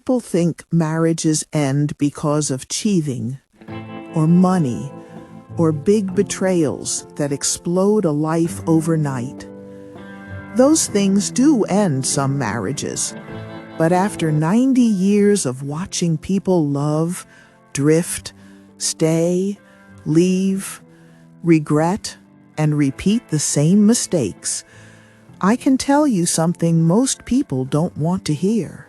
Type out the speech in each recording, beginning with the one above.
People think marriages end because of cheating, or money, or big betrayals that explode a life overnight. Those things do end some marriages, but after 90 years of watching people love, drift, stay, leave, regret, and repeat the same mistakes, I can tell you something most people don't want to hear.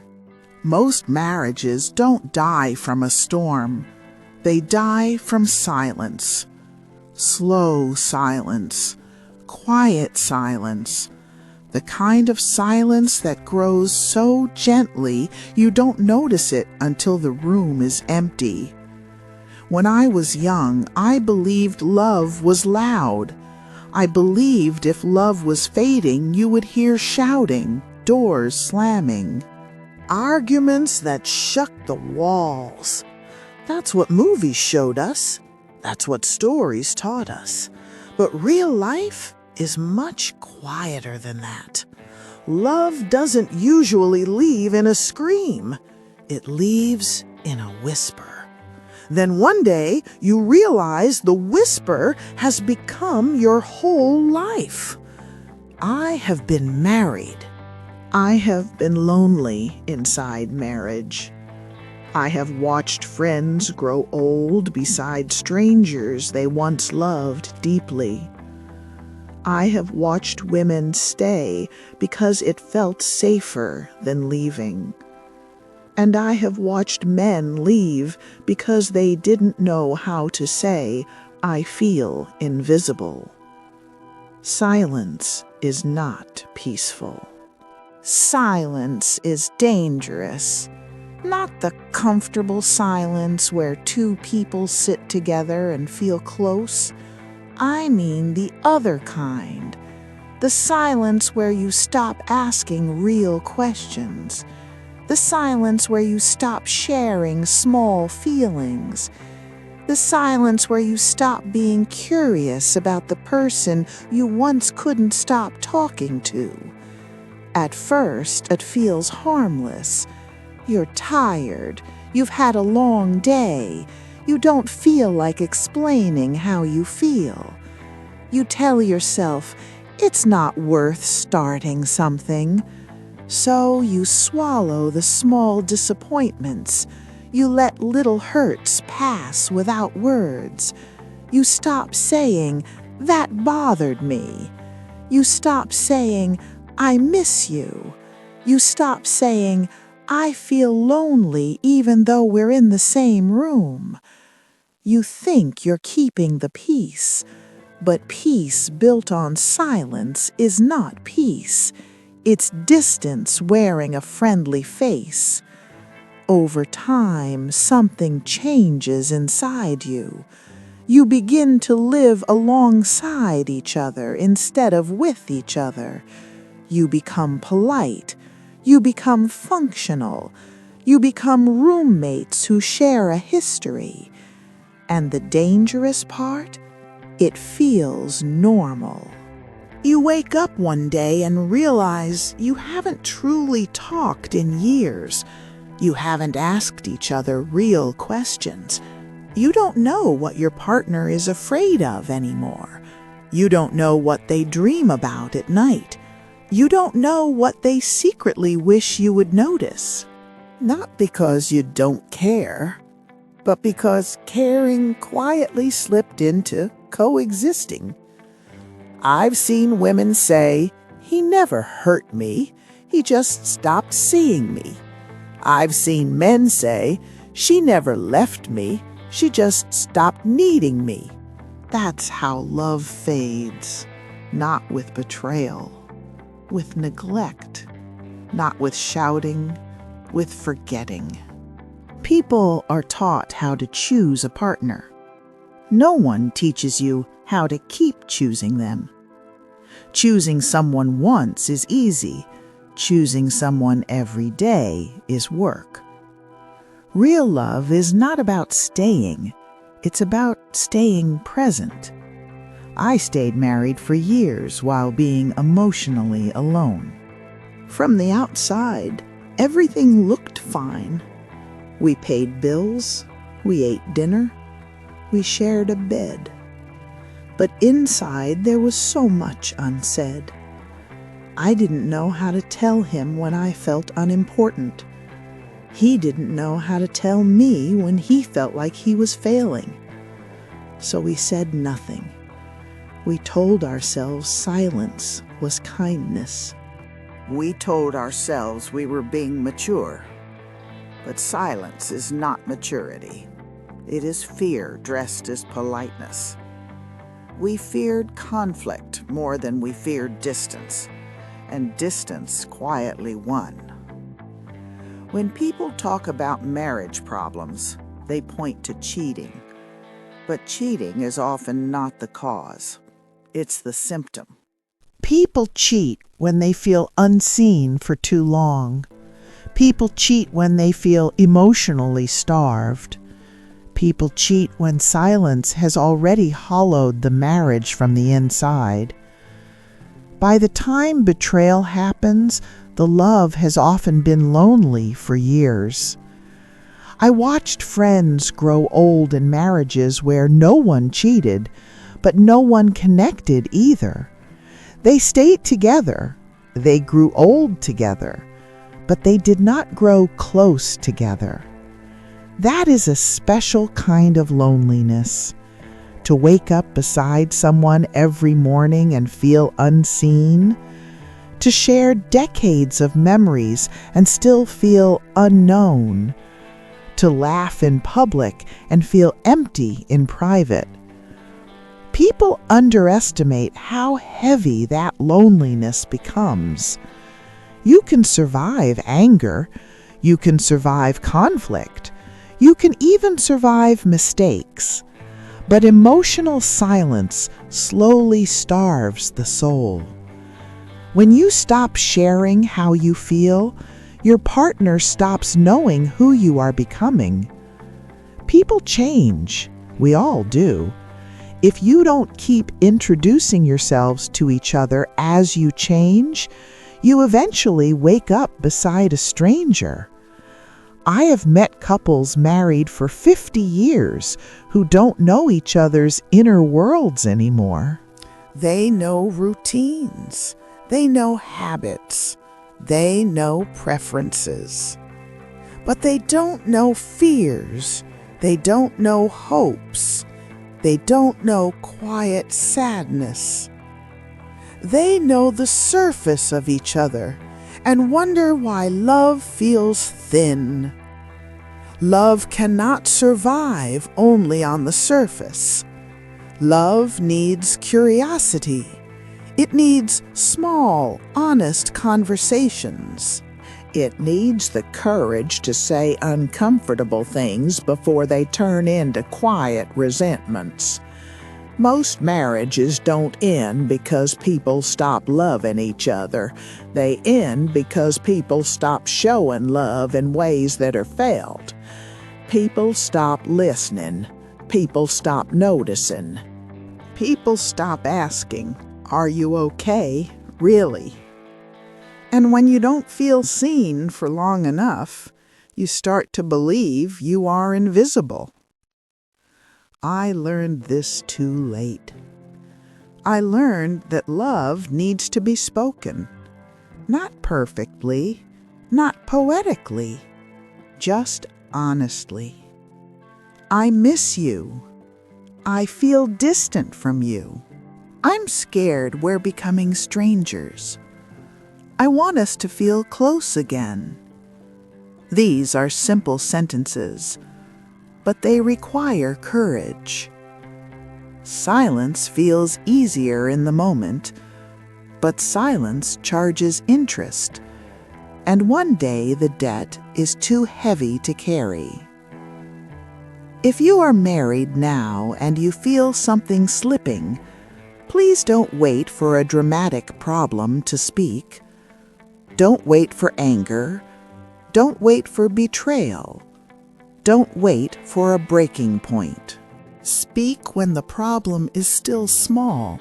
Most marriages don't die from a storm. They die from silence. Slow silence. Quiet silence. The kind of silence that grows so gently you don't notice it until the room is empty. When I was young, I believed love was loud. I believed if love was fading, you would hear shouting, doors slamming, arguments that shook the walls. That's what movies showed us. That's what stories taught us. But real life is much quieter than that. Love doesn't usually leave in a scream. It leaves in a whisper. Then one day you realize the whisper has become your whole life. I have been married. I have been lonely inside marriage. I have watched friends grow old beside strangers they once loved deeply. I have watched women stay because it felt safer than leaving. And I have watched men leave because they didn't know how to say, "I feel invisible." Silence is not peaceful. Silence is dangerous. Not the comfortable silence where two people sit together and feel close. I mean the other kind. The silence where you stop asking real questions. The silence where you stop sharing small feelings. The silence where you stop being curious about the person you once couldn't stop talking to. At first, it feels harmless. You're tired. You've had a long day. You don't feel like explaining how you feel. You tell yourself, it's not worth starting something. So you swallow the small disappointments. You let little hurts pass without words. You stop saying, that bothered me. You stop saying, I miss you. You stop saying, I feel lonely even though we're in the same room. You think you're keeping the peace, but peace built on silence is not peace. It's distance wearing a friendly face. Over time, something changes inside you. You begin to live alongside each other instead of with each other. You become polite. You become functional. You become roommates who share a history. And the dangerous part? It feels normal. You wake up one day and realize you haven't truly talked in years. You haven't asked each other real questions. You don't know what your partner is afraid of anymore. You don't know what they dream about at night. You don't know what they secretly wish you would notice. Not because you don't care, but because caring quietly slipped into coexisting. I've seen women say, he never hurt me, he just stopped seeing me. I've seen men say, she never left me, she just stopped needing me. That's how love fades, not with betrayal, with neglect, not with shouting, with forgetting. People are taught how to choose a partner. No one teaches you how to keep choosing them. Choosing someone once is easy. Choosing someone every day is work. Real love is not about staying. It's about staying present. I stayed married for years while being emotionally alone. From the outside, Everything looked fine. We paid bills, we ate dinner, we shared a bed. But inside there was so much unsaid. I didn't know how to tell him when I felt unimportant. He didn't know how to tell me when he felt like he was failing. So we said nothing. We told ourselves silence was kindness. We told ourselves we were being mature. But silence is not maturity. It is fear dressed as politeness. We feared conflict more than we feared distance, and distance quietly won. When people talk about marriage problems, they point to cheating. But cheating is often not the cause. It's the symptom. People cheat when they feel unseen for too long. People cheat when they feel emotionally starved. People cheat when silence has already hollowed the marriage from the inside. By the time betrayal happens, the love has often been lonely for years. I watched friends grow old in marriages where no one cheated, but no one connected either. They stayed together, they grew old together, but they did not grow close together. That is a special kind of loneliness. To wake up beside someone every morning and feel unseen. To share decades of memories and still feel unknown. To laugh in public and feel empty in private. People underestimate how heavy that loneliness becomes. You can survive anger. You can survive conflict. You can even survive mistakes. But emotional silence slowly starves the soul. When you stop sharing how you feel, your partner stops knowing who you are becoming. People change. We all do. If you don't keep introducing yourselves to each other as you change, you eventually wake up beside a stranger. I have met couples married for 50 years who don't know each other's inner worlds anymore. They know routines. They know habits. They know preferences. But they don't know fears. They don't know hopes. They don't know quiet sadness. They know the surface of each other and wonder why love feels thin. Love cannot survive only on the surface. Love needs curiosity. It needs small, honest conversations. It needs the courage to say uncomfortable things before they turn into quiet resentments. Most marriages don't end because people stop loving each other. They end because people stop showing love in ways that are felt. People stop listening. People stop noticing. People stop asking, "Are you okay, really?" And when you don't feel seen for long enough, you start to believe you are invisible. I learned this too late. I learned that love needs to be spoken. Not perfectly, not poetically, just honestly. I miss you. I feel distant from you. I'm scared we're becoming strangers. I want us to feel close again. These are simple sentences, but they require courage. Silence feels easier in the moment, but silence charges interest, and one day the debt is too heavy to carry. If you are married now and you feel something slipping, please don't wait for a dramatic problem to speak. Don't wait for anger. Don't wait for betrayal. Don't wait for a breaking point. Speak when the problem is still small.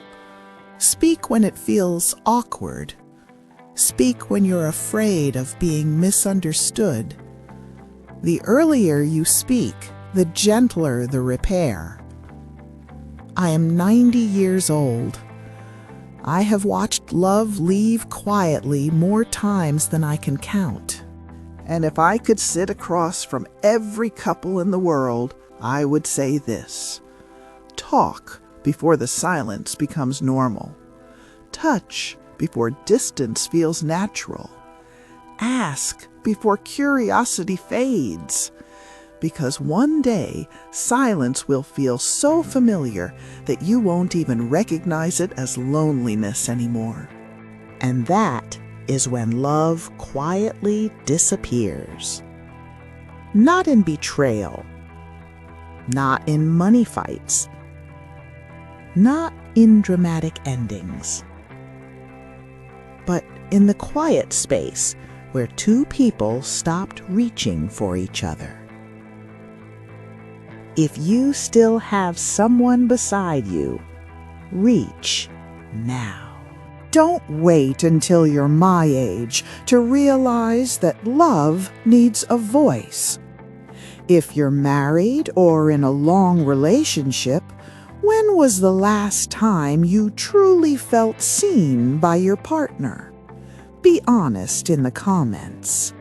Speak when it feels awkward. Speak when you're afraid of being misunderstood. The earlier you speak, the gentler the repair. I am 90 years old. I have watched love leave quietly more times than I can count. And if I could sit across from every couple in the world, I would say this: talk before the silence becomes normal. Touch before distance feels natural. Ask before curiosity fades. Because one day, silence will feel so familiar that you won't even recognize it as loneliness anymore. And that is when love quietly disappears. Not in betrayal, not in money fights, not in dramatic endings, but in the quiet space where two people stopped reaching for each other. If you still have someone beside you, reach now. Don't wait until you're my age to realize that love needs a voice. If you're married or in a long relationship, when was the last time you truly felt seen by your partner? Be honest in the comments.